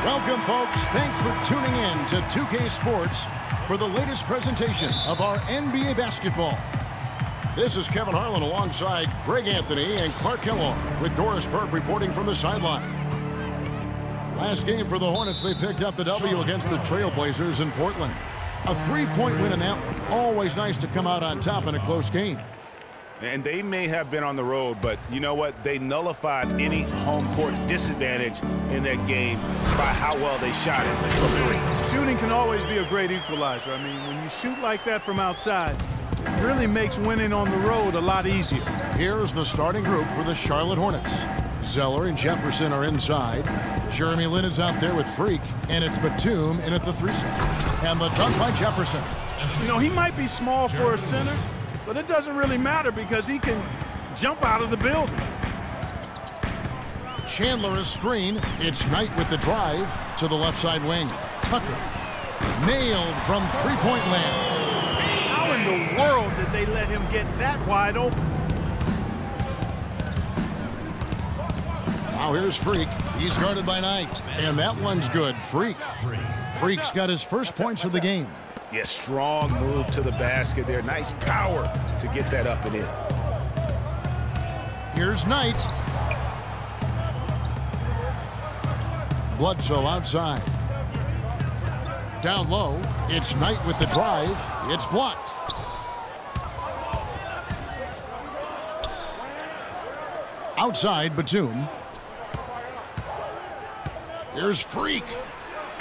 Welcome, folks. Thanks for tuning in to 2K Sports for the latest presentation of our NBA basketball. This is Kevin Harlan alongside Greg Anthony and Clark Kellogg with Doris Burke reporting from the sideline. Last game for the Hornets, they picked up the W against the Trailblazers in Portland. A three-point win in that one. Always nice to come out on top in a close game. And they may have been on the road, but you know what? They nullified any home court disadvantage in that game by how well they shot it from three. Shooting can always be a great equalizer. I mean, when you shoot like that from outside, it really makes winning on the road a lot easier. Here's the starting group for the Charlotte Hornets. Zeller and Jefferson are inside. Jeremy Lin is out there with Freak, and it's Batum in at the 3 spot. And the dunk by Jefferson. You know, he might be small for a center, but it doesn't really matter because he can jump out of the building. Chandler is screen. It's Knight with the drive to the left side wing. Tucker nailed from three-point land. How in the world did they let him get that wide open? Now here's Freak. He's guarded by Knight. And that one's good. Freak's got his first points of the game. Yeah, strong move to the basket there. Nice power to get that up and in. Here's Knight. Bledsoe outside. Down low. It's Knight with the drive. It's blocked. Outside, Batum. Here's Freak.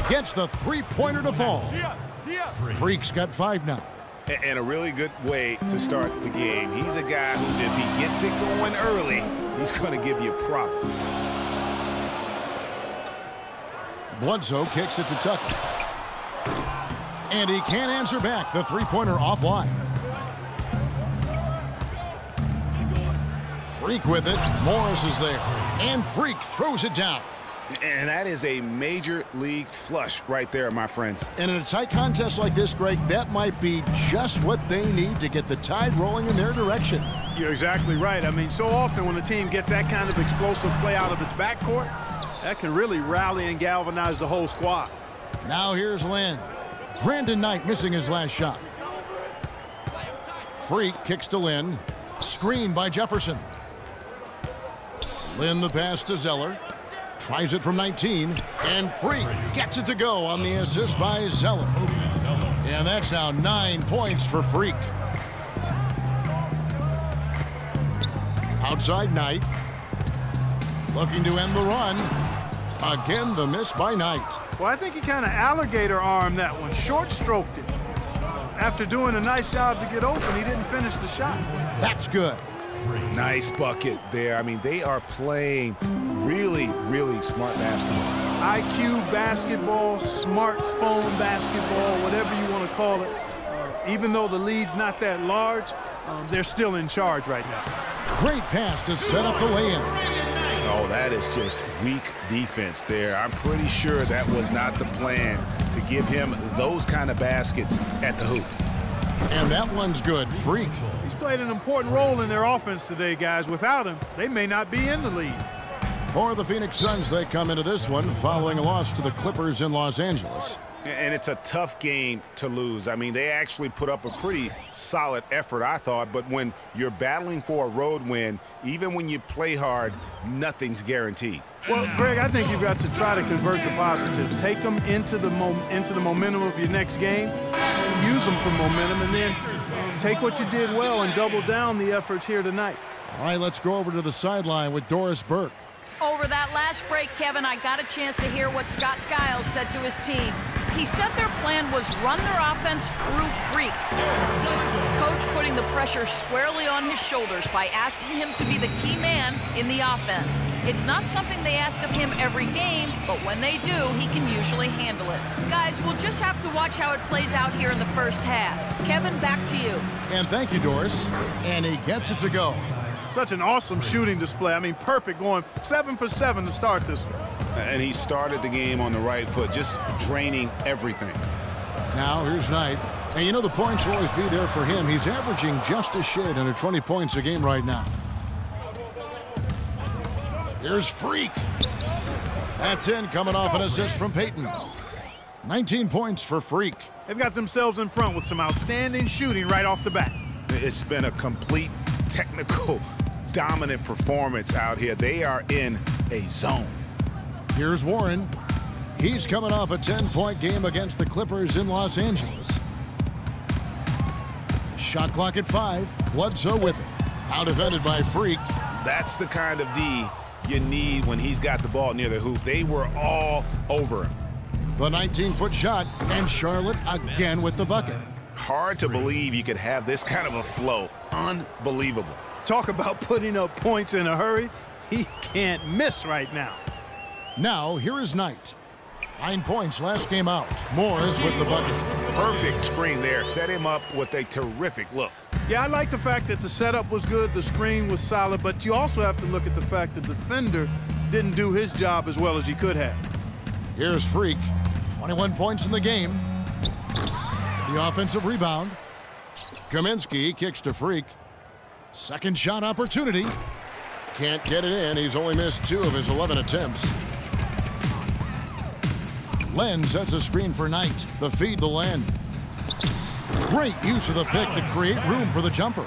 Gets the three-pointer to fall. Freak's got 5 now. And a really good way to start the game. He's a guy who, if he gets it going early, he's going to give you props. Bledsoe kicks it to Tucker. And he can't answer back. The three-pointer offline. Freak with it. Morris is there. And Freak throws it down. And that is a major league flush right there, my friends. And in a tight contest like this, Greg, that might be just what they need to get the tide rolling in their direction. You're exactly right. I mean, so often when a team gets that kind of explosive play out of its backcourt, that can really rally and galvanize the whole squad. Now here's Lin. Brandon Knight missing his last shot. Freak kicks to Lin. Screen by Jefferson. Lin the pass to Zeller. Tries it from 19, and Freak gets it to go on the assist by Zeller. And that's now 9 points for Freak. Outside Knight. Looking to end the run. Again, the miss by Knight. Well, I think he kind of alligator armed that one, short-stroked it. After doing a nice job to get open, he didn't finish the shot. That's good. Nice bucket there. I mean, they are playing really, really smart basketball. IQ basketball, smartphone basketball, whatever you want to call it. Even though the lead's not that large, they're still in charge right now. Great pass to set up the lay-in. Oh, that is just weak defense there. I'm pretty sure that was not the plan to give him those kind of baskets at the hoop. And that one's good. Freak. He's played an important role in their offense today, guys. Without him, they may not be in the lead. For the Phoenix Suns, they come into this one following a loss to the Clippers in Los Angeles. And it's a tough game to lose. I mean, they actually put up a pretty solid effort, I thought. But when you're battling for a road win, even when you play hard, nothing's guaranteed. Well, Greg, I think you've got to try to convert the positives. Take them into the momentum of your next game, and use them for momentum, and then take what you did well and double down the efforts here tonight. All right, let's go over to the sideline with Doris Burke. Over that last break, Kevin, I got a chance to hear what Scott Skiles said to his team. He said their plan was run their offense through Freak. Coach putting the pressure squarely on his shoulders by asking him to be the key man in the offense. It's not something they ask of him every game, but when they do, he can usually handle it. Guys, we'll just have to watch how it plays out here in the first half. Kevin, back to you. And thank you, Doris. And he gets it to go. Such an awesome shooting display. I mean, perfect, going 7 for 7 to start this one. And he started the game on the right foot, just draining everything. Now here's Knight. And you know the points will always be there for him. He's averaging just a shade under 20 points a game right now. Here's Freak. That's in, coming off an assist from Payton. 19 points for Freak. They've got themselves in front with some outstanding shooting right off the bat. It's been a complete technical dominant performance out here. They are in a zone. Here's Warren. He's coming off a 10-point game against the Clippers in Los Angeles. Shot clock at 5. Bledsoe with it. Out defended by Freak. That's the kind of D you need when he's got the ball near the hoop. They were all over him. The 19-foot shot, and Charlotte again with the bucket. Hard to believe you could have this kind of a flow. Unbelievable. Talk about putting up points in a hurry. He can't miss right now. Now, here is Knight. 9 points last game out. Morris with the bucket. Perfect screen there. Set him up with a terrific look. Yeah, I like the fact that the setup was good, the screen was solid, but you also have to look at the fact that the defender didn't do his job as well as he could have. Here's Freak. 21 points in the game. The offensive rebound. Kaminsky kicks to Freak. Second shot opportunity. Can't get it in. He's only missed 2 of his 11 attempts. Len sets a screen for Knight. The feed to Len. Great use of the pick to create room for the jumper.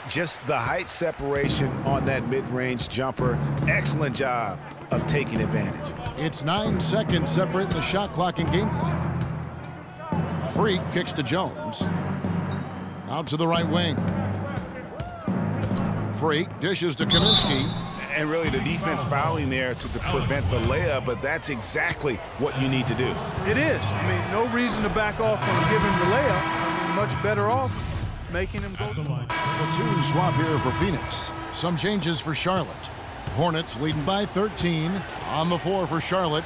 Just the height separation on that mid-range jumper. Excellent job of taking advantage. It's 9 seconds separating the shot clock and game clock. Freak kicks to Jones. Out to the right wing. Freak dishes to Kaminsky. And really the defense fouling there to prevent the layup, but that's exactly what you need to do. It is. I mean, no reason to back off on giving the layup. I mean, much better off making him go to the line. The 2 swap here for Phoenix. Some changes for Charlotte. Hornets leading by 13. On the floor for Charlotte.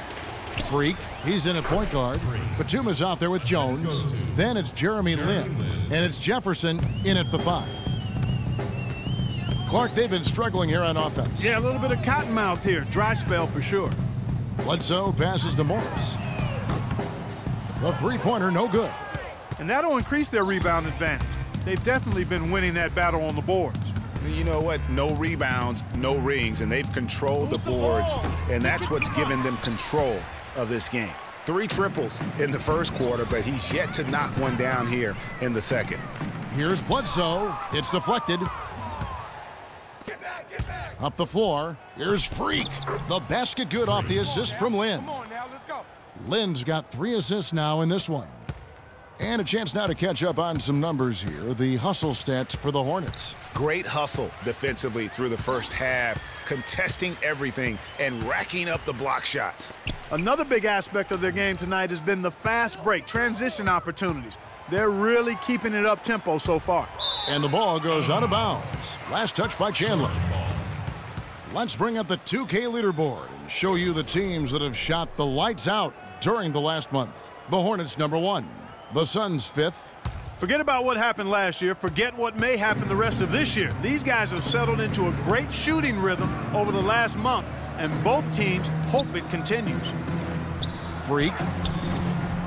Freak, he's in at point guard. Batuma's out there with Jones. Then it's Jeremy Lin. And it's Jefferson in at the 5. Clark, they've been struggling here on offense. Yeah, a little bit of cottonmouth here. Dry spell for sure. Bledsoe passes to Morris. The three-pointer, no good. And that'll increase their rebound advantage. They've definitely been winning that battle on the boards. You know what? No rebounds, no rings, and they've controlled the boards, and that's what's given them control of this game. 3 triples in the first quarter, but he's yet to knock one down here in the second. Here's Bledsoe. It's deflected. Up the floor, here's Freak. The basket good off the assist from Lin. Lin's got 3 assists now in this one. And a chance now to catch up on some numbers here. The hustle stats for the Hornets. Great hustle defensively through the first half, contesting everything and racking up the block shots. Another big aspect of their game tonight has been the fast break, transition opportunities. They're really keeping it up tempo so far. And the ball goes out of bounds. Last touch by Chandler. Let's bring up the 2K leaderboard and show you the teams that have shot the lights out during the last month. The Hornets #1. The Suns 5th. Forget about what happened last year. Forget what may happen the rest of this year. These guys have settled into a great shooting rhythm over the last month, and both teams hope it continues. Freak.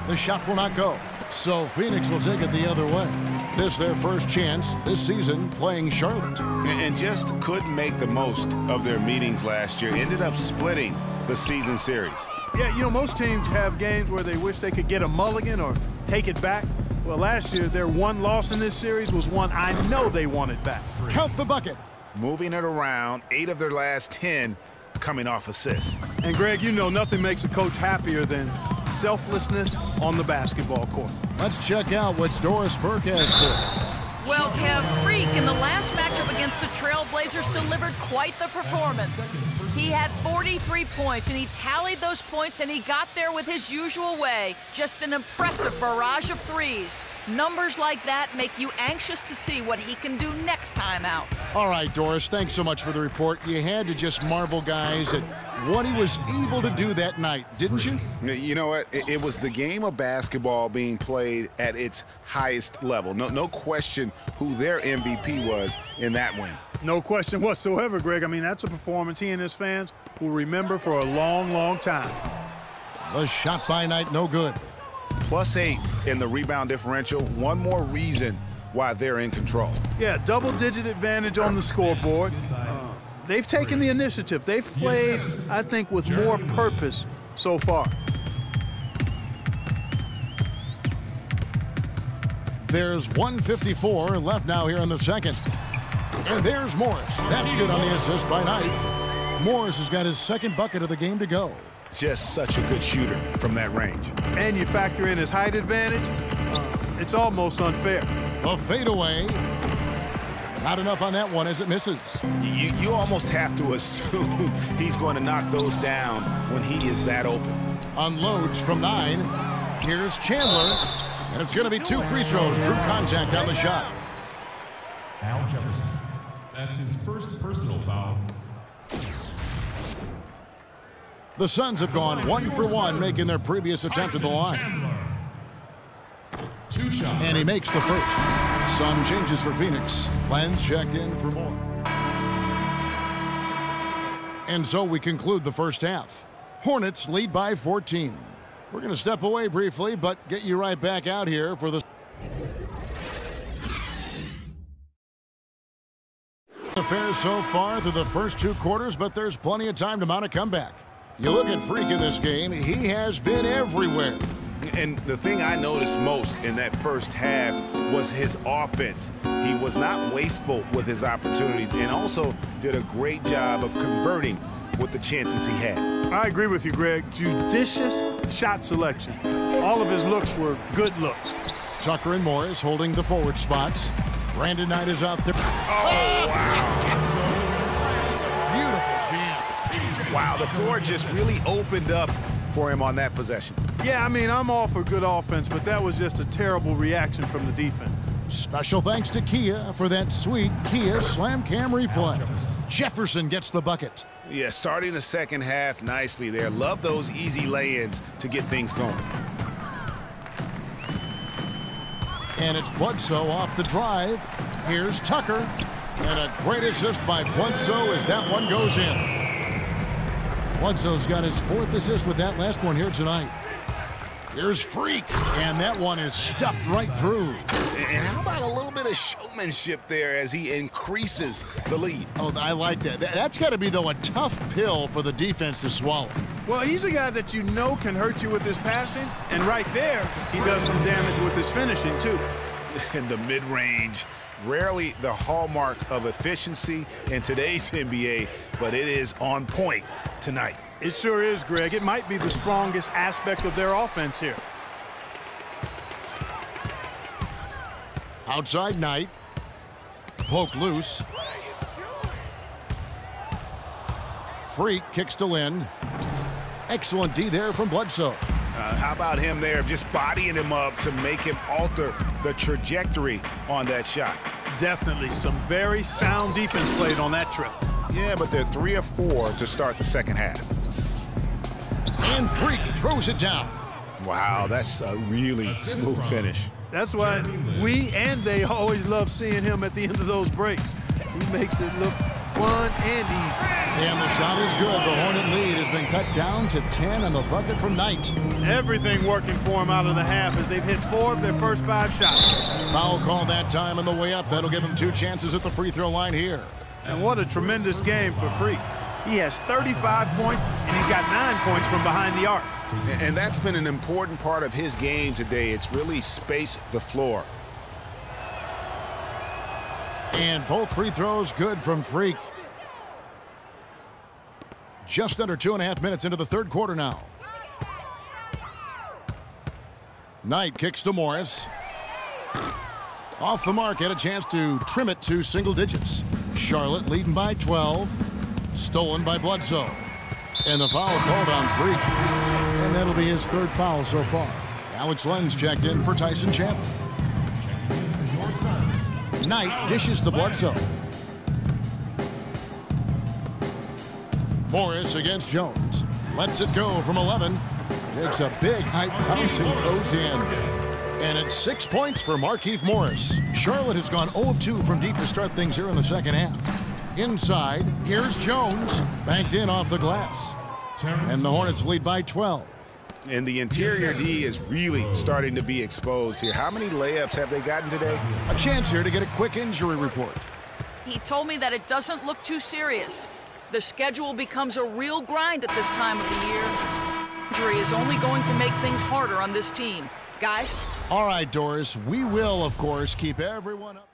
The shot will not go. So Phoenix will take it the other way. This their first chance this season playing Charlotte. And just couldn't make the most of their meetings last year. Ended up splitting the season series. Yeah, you know, most teams have games where they wish they could get a mulligan or take it back. Well, last year, their one loss in this series was one I know they wanted back. Count the bucket. Moving it around, 8 of their last 10 coming off assists. And, Greg, you know nothing makes a coach happier than selflessness on the basketball court. Let's check out what Doris Burke has for us. Well, Kev, Freak in the last matchup against the Trailblazers delivered quite the performance. He had 43 points, and he tallied those points, and he got there with his usual way. Just an impressive barrage of threes. Numbers like that make you anxious to see what he can do next time out. All right, Doris, thanks so much for the report. You had to just marvel, guys, at what he was able to do that night, didn't you? You know what? It was the game of basketball being played at its highest level. No question who their MVP was in that win. No question whatsoever, Greg. I mean, that's a performance he and his fans will remember for a long, long time. The shot by Knight, no good. +8 in the rebound differential. One more reason why they're in control. Yeah, double-digit advantage on the scoreboard. They've taken the initiative. They've played, I think, with more purpose so far. There's 1:54 left now here in the second. And there's Morris. That's good on the assist by Knight. Morris has got his second bucket of the game to go. Just such a good shooter from that range. And you factor in his height advantage, it's almost unfair. A fadeaway. Not enough on that one as it misses. You almost have to assume he's going to knock those down when he is that open. Unloads from 9. Here's Chandler. And it's going to be 2 free throws. Drew contact on the shot. Al Jefferson. That's his first personal foul. The Suns have gone 1 for 1, making their previous attempt at the line. 2 shots. And he makes the first. Sun changes for Phoenix. Lenz checked in for more. And so we conclude the first half. Hornets lead by 14. We're going to step away briefly, but get you right back out here for the affairs so far through the first 2 quarters, but there's plenty of time to mount a comeback. You look at Freak in this game, he has been everywhere. And the thing I noticed most in that first half was his offense. He was not wasteful with his opportunities and also did a great job of converting with the chances he had. I agree with you, Greg. Judicious shot selection. All of his looks were good looks. Tucker and Morris holding the forward spots. Brandon Knight is out there. Oh, wow. It's a beautiful jam. Wow, the floor just really opened up for him on that possession. Yeah, I mean, I'm all for good offense, but that was just a terrible reaction from the defense. Special thanks to Kia for that sweet Kia Slam Cam replay. Jefferson gets the bucket. Yeah, starting the second half nicely there. Love those easy lay-ins to get things going. And it's Bledsoe off the drive. Here's Tucker. And a great assist by Bledsoe as that one goes in. Bledsoe's got his 4th assist with that last one here tonight. Here's Freak. And that one is stuffed right through. And how about a little bit of showmanship there as he increases the lead? Oh, I like that. That's got to be, though, a tough pill for the defense to swallow. Well, he's a guy that you know can hurt you with his passing, and right there, he does some damage with his finishing, too. In the mid-range, rarely the hallmark of efficiency in today's NBA, but it is on point tonight. It sure is, Greg. It might be the strongest aspect of their offense here. Outside Knight. Poke loose. Freak kicks to Lynn. Excellent D there from Bledsoe. How about him there, just bodying him up to make him alter the trajectory on that shot? Definitely some very sound defense played on that trip. Yeah, but they're 3 of 4 to start the second half. And Freak throws it down. Wow, that's a really smooth finish. That's why we and they always love seeing him at the end of those breaks. He makes it look fun and easy. And the shot is good. The Hornet lead has been cut down to 10 on the bucket from Knight. Everything working for him out of the half as they've hit 4 of their first 5 shots. Foul call that time on the way up. That'll give him 2 chances at the free throw line here. And what a tremendous game for Freak. He has 35 points, and he's got 9 points from behind the arc. And that's been an important part of his game today. It's really spaced the floor. And both free throws good from Freak. Just under 2.5 minutes into the third quarter now. Knight kicks to Morris. Off the mark, had a chance to trim it to single digits. Charlotte leading by 12. Stolen by Bledsoe. And the foul called on Freak. And that'll be his 3rd foul so far. Alex Lenz checked in for Tyson Chandler. Knight dishes to Bledsoe. Morris against Jones. Lets it go from 11. Takes a big high bounce and goes in. And it's 6 points for Markieff Morris. Charlotte has gone 0 of 2 from deep to start things here in the second half. Inside, here's Jones. Banked in off the glass. And the Hornets lead by 12. And the interior D is really starting to be exposed here. How many layups have they gotten today? A chance here to get a quick injury report. He told me that it doesn't look too serious. The schedule becomes a real grind at this time of the year. Injury is only going to make things harder on this team. Guys? All right, Doris, we will, of course, keep everyone up.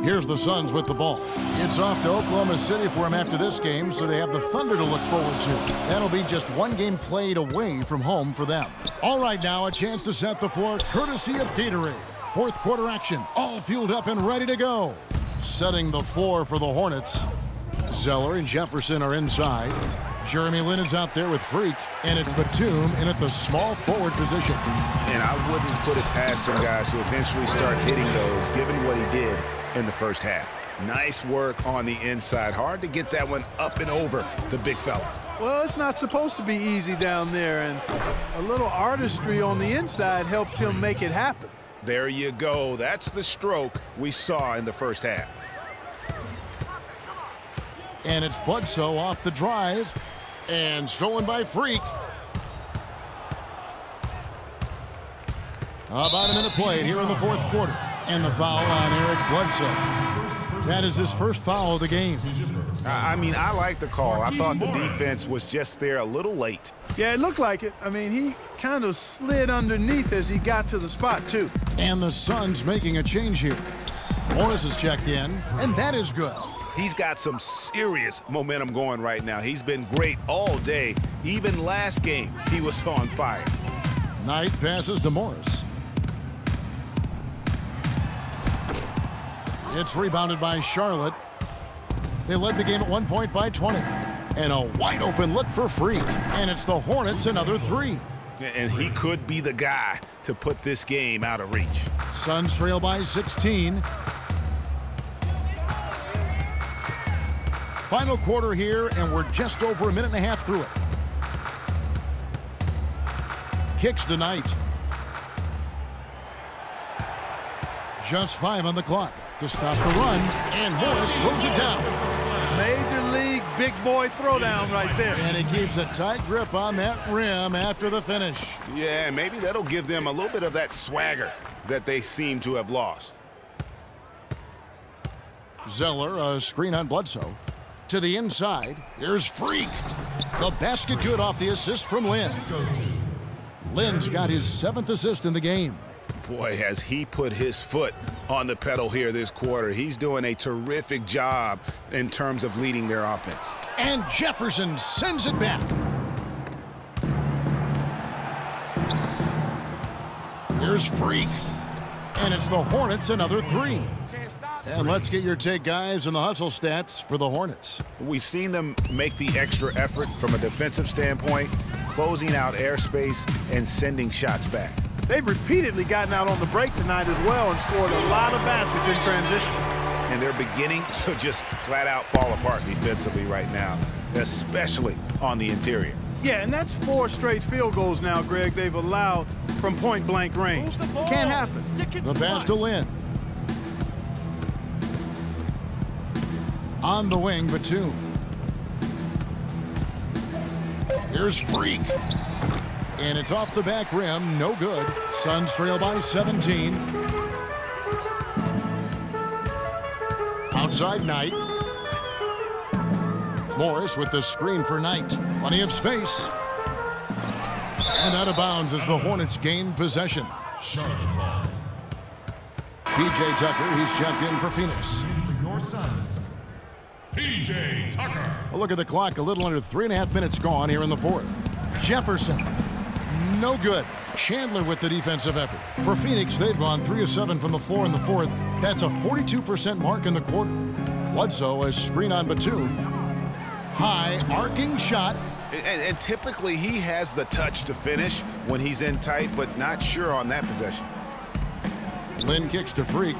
Here's the Suns with the ball. It's off to Oklahoma City for him after this game, so they have the Thunder to look forward to. That'll be just one game played away from home for them. All right, now a chance to set the floor courtesy of Gatorade. Fourth quarter action, all fueled up and ready to go. Setting the floor for the Hornets. Zeller and Jefferson are inside. Jeremy Lin is out there with Freak, and it's Batum in at the small forward position. And I wouldn't put it past him, guys, to eventually start hitting those, given what he did in the first half. Nice work on the inside. Hard to get that one up and over the big fella. Well, it's not supposed to be easy down there, and a little artistry on the inside helped him make it happen. There you go. That's the stroke we saw in the first half. And it's Bledsoe off the drive and stolen by Freak. About a minute played here in the fourth quarter. And the foul on Eric Bledsoe. That is his first foul of the game. I mean, I like the call. I thought the defense was just there a little late. Yeah, it looked like it. I mean, he kind of slid underneath as he got to the spot, too. And the Suns making a change here. Morris is checked in, and that is good. He's got some serious momentum going right now. He's been great all day. Even last game, he was on fire. Knight passes to Morris. It's rebounded by Charlotte. They led the game at 1 point by 20. And a wide open look for Freak. And it's the Hornets another three. And he could be the guy to put this game out of reach. Suns trail by 16. Final quarter here, and we're just over a minute and a half through it. Kicks to Knight. Just 5 on the clock to stop the run, and Morris throws it down. Major league big boy throwdown right there. And he keeps a tight grip on that rim after the finish. Yeah, maybe that'll give them a little bit of that swagger that they seem to have lost. Zeller, a screen on Bledsoe. To the inside, here's Freak. The basket good off the assist from Lin. Lin's got his 7th assist in the game. Boy, has he put his foot on the pedal here this quarter. He's doing a terrific job in terms of leading their offense. And Jefferson sends it back. Here's Freak. And it's the Hornets another three. And let's get your take, guys, on the hustle stats for the Hornets. We've seen them make the extra effort from a defensive standpoint, closing out airspace and sending shots back. They've repeatedly gotten out on the break tonight as well and scored a lot of baskets in transition. And they're beginning to just flat out fall apart defensively right now, especially on the interior. Yeah, and that's 4 straight field goals now, Greg, they've allowed from point-blank range. Can't happen. The pass to Lin. On the wing, Batum. Here's Freak. And it's off the back rim, no good. Suns trail by 17. Outside Knight. Morris with the screen for Knight. Plenty of space. And out of bounds as the Hornets gain possession. P.J. Tucker, he's checked in for Phoenix. For your Suns, P.J. Tucker. A look at the clock, a little under 3.5 minutes gone here in the fourth. Jefferson, no good. Chandler with the defensive effort. For Phoenix, they've gone 3 of 7 from the floor in the fourth. That's a 42% mark in the quarter. Bledsoe, a screen on Batum. High, arcing shot. And typically he has the touch to finish when he's in tight, but not sure on that possession. Lin kicks to Freak.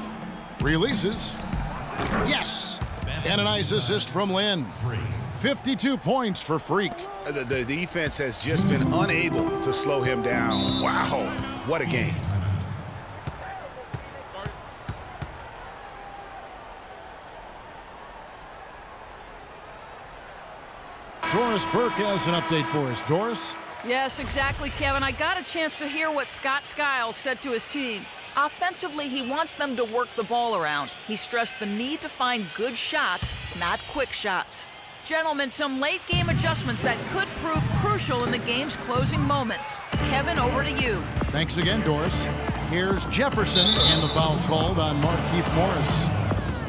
Releases. Yes! And a nice assist from Lin. 52 points for Freak. The defense has just been unable to slow him down. Wow, what a game. Doris Burke has an update for us. Doris? Yes, exactly, Kevin. I got a chance to hear what Scott Skiles said to his team. Offensively, he wants them to work the ball around. He stressed the need to find good shots, not quick shots. Gentlemen, some late-game adjustments that could prove crucial in the game's closing moments. Kevin, over to you. Thanks again, Doris. Here's Jefferson, and the foul called on Markieff Morris.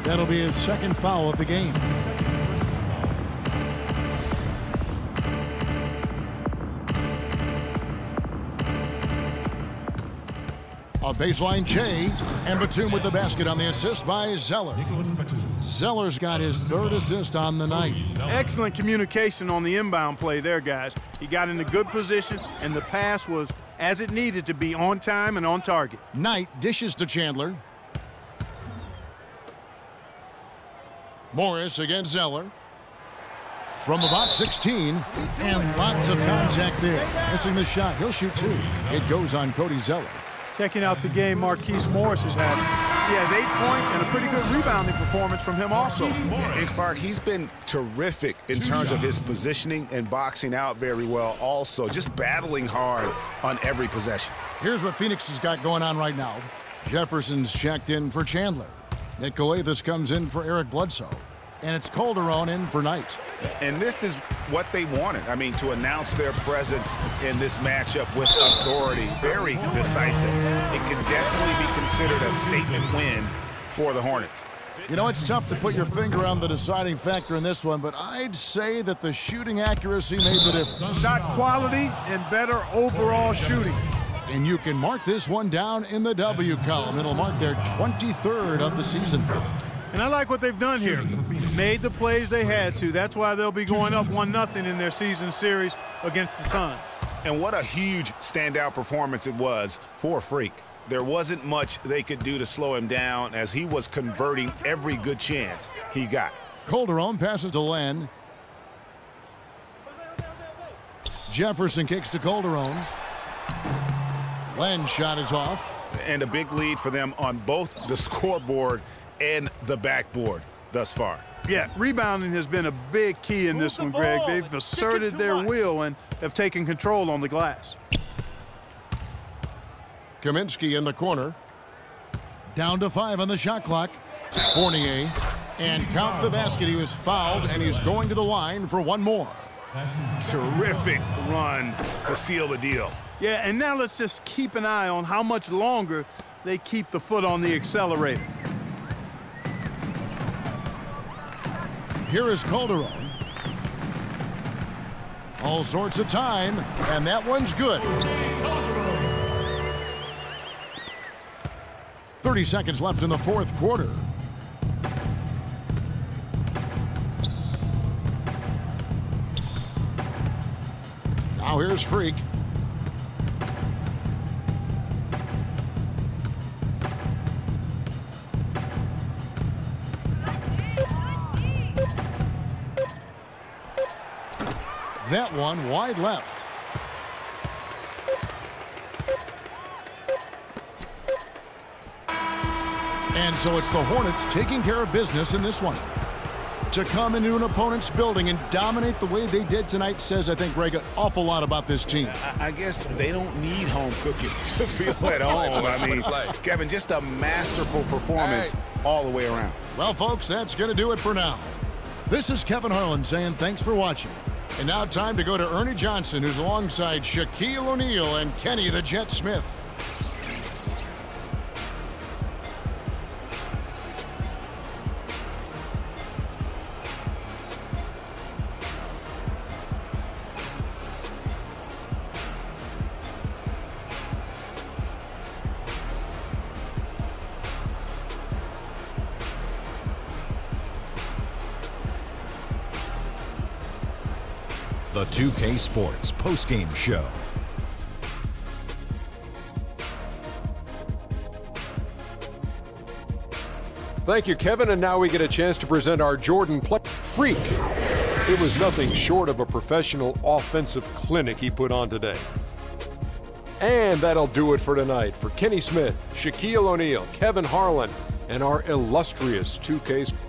That'll be his second foul of the game. A baseline Jay, and Batum with the basket on the assist by Zeller. Zeller's got his third assist on the night. Excellent communication on the inbound play there, guys. He got in a good position, and the pass was as it needed to be, on time and on target. Knight dishes to Chandler. Morris against Zeller. From about 16, and lots of contact there. Missing the shot. He'll shoot two. It goes on Cody Zeller. Checking out the game Markieff Morris has had. He has 8 points and a pretty good rebounding performance from him also. And Clark, he's been terrific in terms of his positioning and boxing out very well also, just battling hard on every possession. Here's what Phoenix has got going on right now. Jefferson's checked in for Chandler. Nick Coathis comes in for Eric Bledsoe. And it's Calderon in for Knight. And this is what they wanted. I mean, to announce their presence in this matchup with authority. Very decisive. It can definitely be considered a statement win for the Hornets. You know, it's tough to put your finger on the deciding factor in this one, but I'd say that the shooting accuracy made the difference. Shot quality and better overall shooting. And you can mark this one down in the W column. It'll mark their 23rd of the season. And I like what they've done here. Made the plays they had to. That's why they'll be going up 1-0 in their season series against the Suns. And what a huge standout performance it was for Freak. There wasn't much they could do to slow him down as he was converting every good chance he got. Calderon passes to Len. Jefferson kicks to Calderon. Len's shot is off. And a big lead for them on both the scoreboard and the backboard thus far. Yeah, rebounding has been a big key in this one, Greg. They've asserted their will and have taken control on the glass. Kaminsky in the corner. Down to 5 on the shot clock. Fournier. And count the basket. He was fouled, and he's going to the line for one more. Terrific run to seal the deal. Yeah, and now let's just keep an eye on how much longer they keep the foot on the accelerator. Here is Calderon. All sorts of time, and that one's good. 30 seconds left in the fourth quarter. Now here's Freak. That one wide left. And so it's the Hornets taking care of business in this one. To come into an opponent's building and dominate the way they did tonight says, I think, Greg, an awful lot about this team. I guess they don't need home cooking to feel at home. I mean, Kevin, just a masterful performance all the way around. Well, folks, that's going to do it for now. This is Kevin Harlan saying thanks for watching. And now time to go to Ernie Johnson, who's alongside Shaquille O'Neal and Kenny the Jet Smith. The 2K Sports postgame show. Thank you, Kevin, and now we get a chance to present our Jordan play. Freak. It was nothing short of a professional offensive clinic he put on today. And that'll do it for tonight. For Kenny Smith, Shaquille O'Neal, Kevin Harlan, and our illustrious 2K Sports.